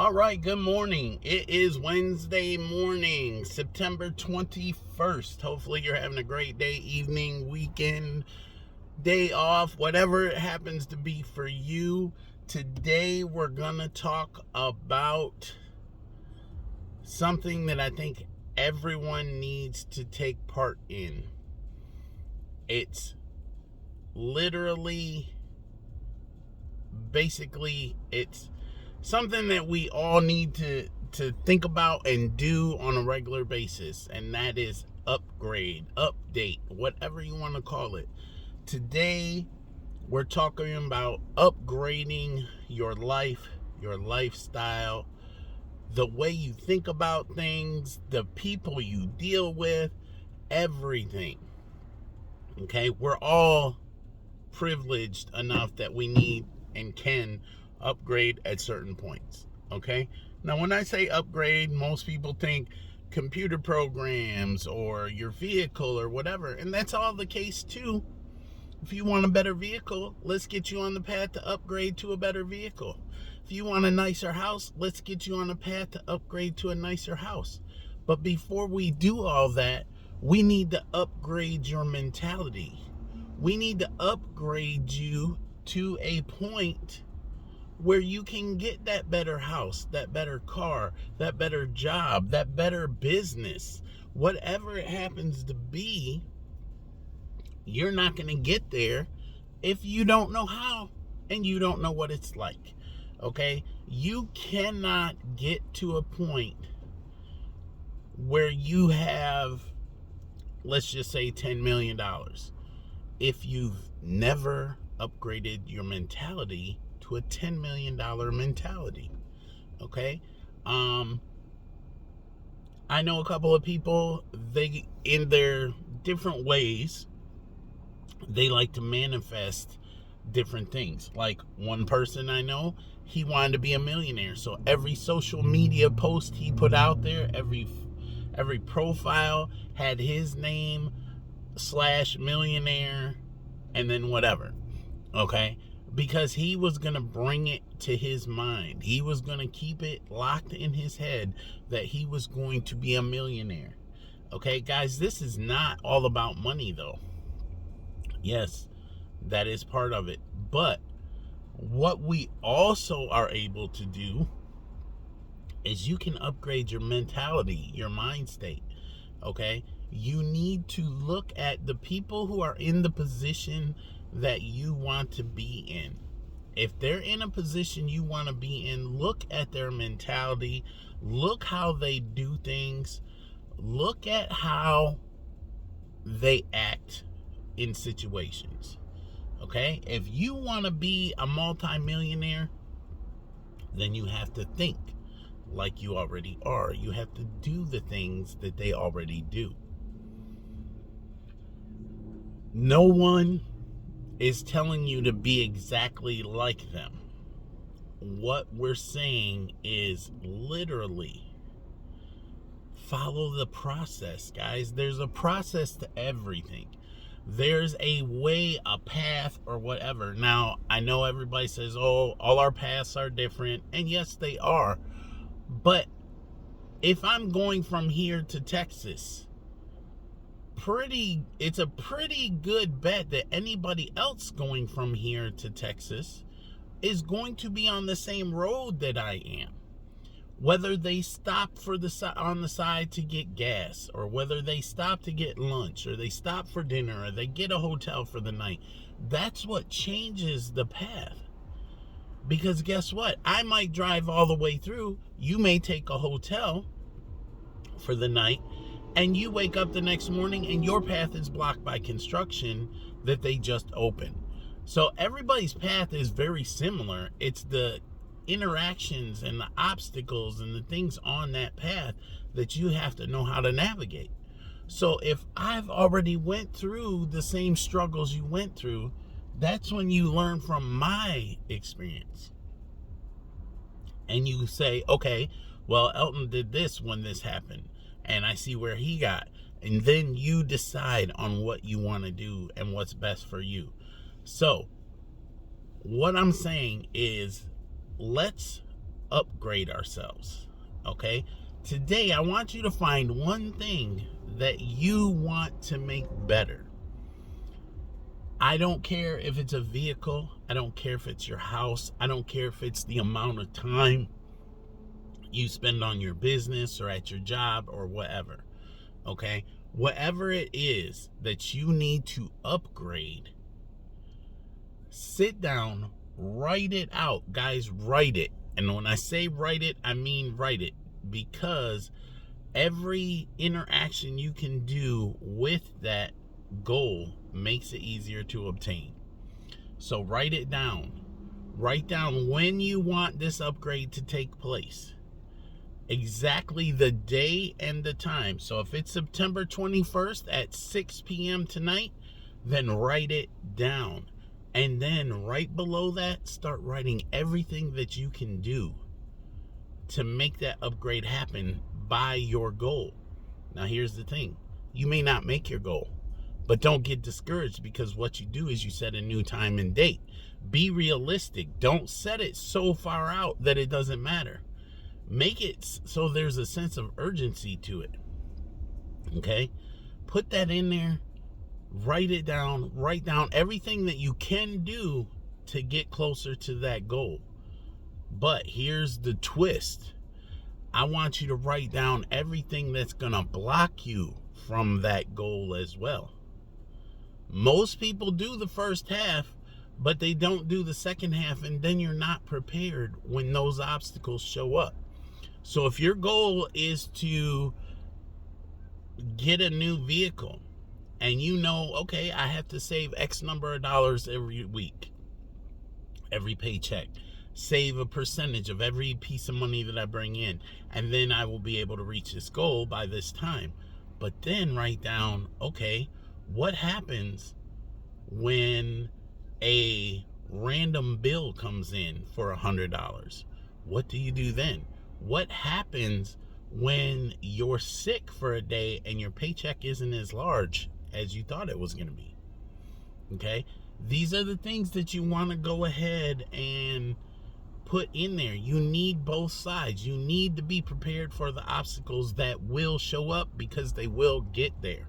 All right, good morning. It is Wednesday morning, September 21st. Hopefully, you're having a great day, evening, weekend, day off, whatever it happens to be for you. Today, we're going to talk about something that I think everyone needs to take part in. It's literally, basically, it's something that we all need to think about and do on a regular basis, and that is upgrade, update, whatever you want to call it. Today we're talking about upgrading your life, your lifestyle, the way you think about things, the people you deal with, everything. Okay, we're all privileged enough that we need and can upgrade at certain points. Okay, now when I say upgrade, most people think computer programs or your vehicle or whatever, and that's all the case too. If you want a better vehicle, let's get you on the path to upgrade to a better vehicle. If you want a nicer house, let's get you on a path to upgrade to a nicer house. But before we do all that, we need to upgrade your mentality. We need to upgrade you to a point where you can get that better house, that better car, that better job, that better business. Whatever it happens to be, you're not going to get there if you don't know how and you don't know what it's like. Okay? You cannot get to a point where you have, let's just say, $10 million if you've never upgraded your mentality to a $10 million mentality. Okay? I know a couple of people, they, in their different ways, they like to manifest different things. Like one person I know, he wanted to be a millionaire. So every social media post he put out there, every profile had his name / millionaire and then whatever. Okay? Because he was going to bring it to his mind. He was going to keep it locked in his head that he was going to be a millionaire. Okay, guys, this is not all about money though. Yes, that is part of it. But what we also are able to do is you can upgrade your mentality, your mind state. Okay? You need to look at the people who are in the position that you want to be in. If they're in a position you want to be in, look at their mentality, look how they do things, look at how they act in situations. Okay? If you want to be a multimillionaire, then you have to think like you already are. You have to do the things that they already do. No one is telling you to be exactly like them. What we're saying is literally follow the process, guys. There's a process to everything. There's a way, a path, or whatever. Now, I know everybody says, oh, all our paths are different. And yes, they are. But if I'm going from here to Texas, it's a pretty good bet that anybody else going from here to Texas is going to be on the same road that I am. Whether they stop on the side to get gas, or whether they stop to get lunch, or they stop for dinner, or they get a hotel for the night, that's what changes the path. Because guess what? I might drive all the way through. You may take a hotel for the night, and you wake up the next morning and your path is blocked by construction that they just opened. So everybody's path is very similar. It's the interactions and the obstacles and the things on that path that you have to know how to navigate. So if I've already went through the same struggles you went through, that's when you learn from my experience. And you say, okay, well, Elton did this when this happened, and I see where he got. And then you decide on what you want to do and what's best for you. So what I'm saying is, let's upgrade ourselves. Okay? Today, I want you to find one thing that you want to make better. I don't care if it's a vehicle. I don't care if it's your house. I don't care if it's the amount of time you spend on your business or at your job or whatever. Okay? Whatever it is that you need to upgrade, sit down, write it out. Guys, write it. And when I say write it, I mean write it. Because every interaction you can do with that goal makes it easier to obtain. So write it down. Write down when you want this upgrade to take place. Exactly the day and the time. So if it's September 21st at 6 p.m. tonight, then write it down. And then right below that, start writing everything that you can do to make that upgrade happen by your goal. Now, here's the thing. You may not make your goal, but don't get discouraged, because what you do is you set a new time and date. Be realistic. Don't set it so far out that it doesn't matter. Make it so there's a sense of urgency to it. Okay? Put that in there. Write it down. Write down everything that you can do to get closer to that goal. But here's the twist. I want you to write down everything that's going to block you from that goal as well. Most people do the first half, but they don't do the second half, and then you're not prepared when those obstacles show up. So if your goal is to get a new vehicle, and you know, okay, I have to save X number of dollars every week, every paycheck, save a percentage of every piece of money that I bring in, and then I will be able to reach this goal by this time. But then write down, okay, what happens when a random bill comes in for $100? What do you do then? What happens when you're sick for a day and your paycheck isn't as large as you thought it was going to be? Okay? These are the things that you want to go ahead and put in there. You need both sides. You need to be prepared for the obstacles that will show up, because they will get there.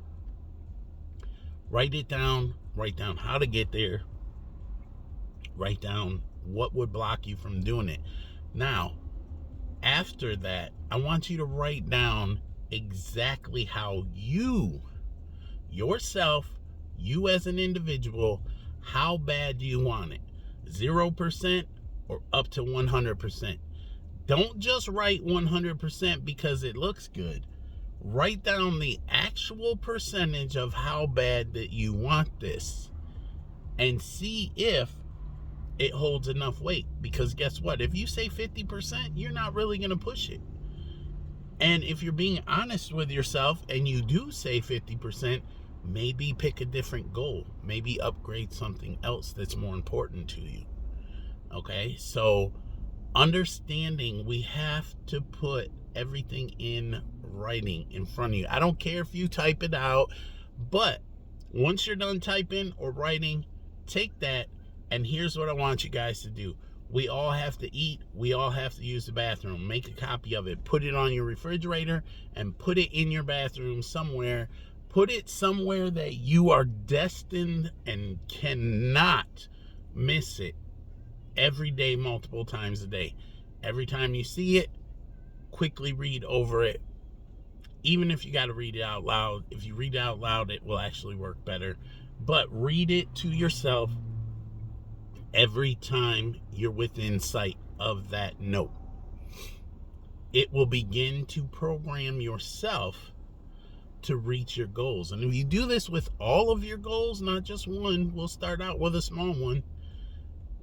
Write it down. Write down how to get there. Write down what would block you from doing it. Now, after that, I want you to write down exactly how you, yourself, you as an individual, how bad do you want it? 0% or up to 100%? Don't just write 100% because it looks good. Write down the actual percentage of how bad that you want this, and see if it holds enough weight. Because guess what? If you say 50%, you're not really going to push it. And if you're being honest with yourself and you do say 50%, maybe pick a different goal. Maybe upgrade something else that's more important to you. Okay? So understanding we have to put everything in writing in front of you. I don't care if you type it out, but once you're done typing or writing, take that. And here's what I want you guys to do. We all have to eat. We all have to use the bathroom. Make a copy of it. Put it on your refrigerator and put it in your bathroom somewhere. Put it somewhere that you are destined and cannot miss it every day, multiple times a day. Every time you see it, quickly read over it. Even if you got to read it out loud. If you read it out loud, it will actually work better. But read it to yourself every time you're within sight of that note. It will begin to program yourself to reach your goals. And if you do this with all of your goals, not just one, we'll start out with a small one,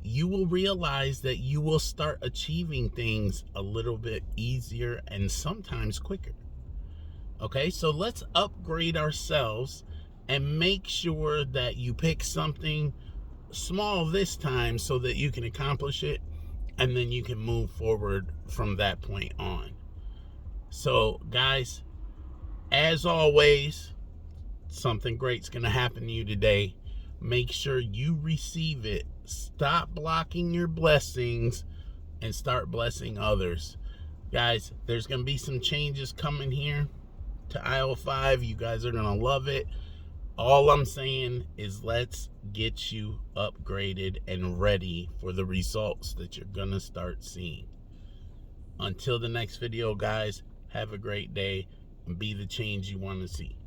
you will realize that you will start achieving things a little bit easier and sometimes quicker. Okay, so let's upgrade ourselves and make sure that you pick something small this time so that you can accomplish it, and then you can move forward from that point on. So guys, as always, something great's gonna happen to you today. Make sure you receive it. Stop blocking your blessings and start blessing others. Guys, there's going to be some changes coming here to IO5. You guys are going to love it. All I'm saying is let's get you upgraded and ready for the results that you're going to start seeing. Until the next video, guys, have a great day and be the change you want to see.